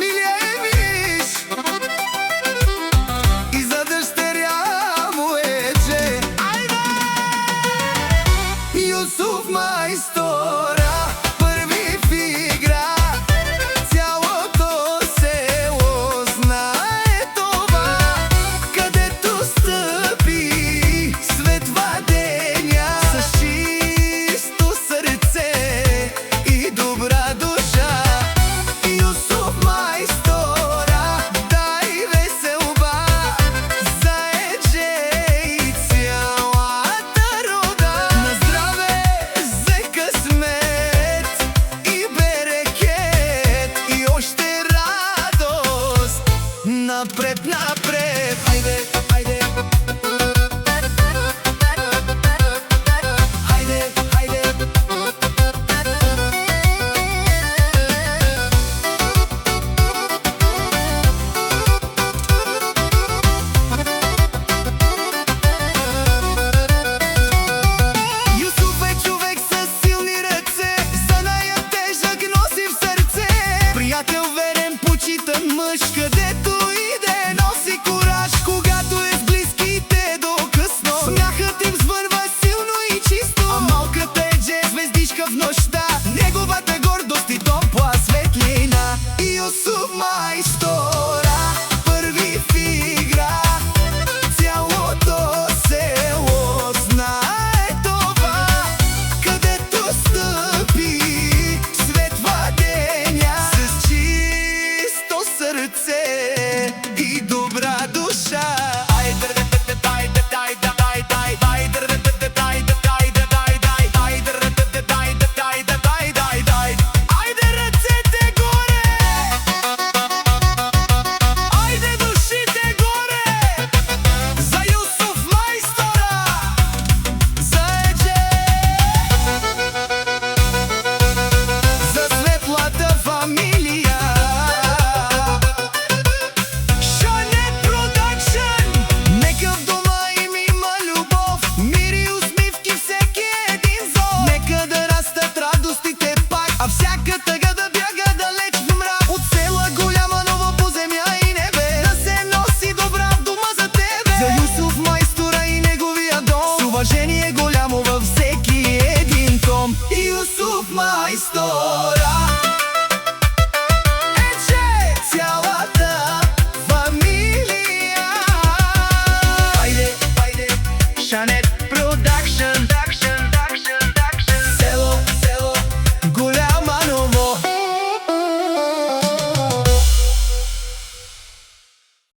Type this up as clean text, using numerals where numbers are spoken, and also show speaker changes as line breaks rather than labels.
familia Emiš i za dъщеря му е Дже. Айде! Юсуф майстора първи в игра, цялото село знае това. Където стъпи светва деня, с чисто сърце и добра душа. Юсуф майстора дай веселба за Едже и цялата рода. На здраве, за късмет и берекет и още радост. Напред, напред, хайде, хайде. Хайде, хайде. Юсуф е човек със силни ръце, занаят тежък носи в сърце. Приятел верен, почитан мъж, където иде носи кураж. Когато е с близките до късно, смяхът им звънва силно и чисто. А малката Едже звездичка в нощта, неговата гордост и топла светлина. Юсуф майстор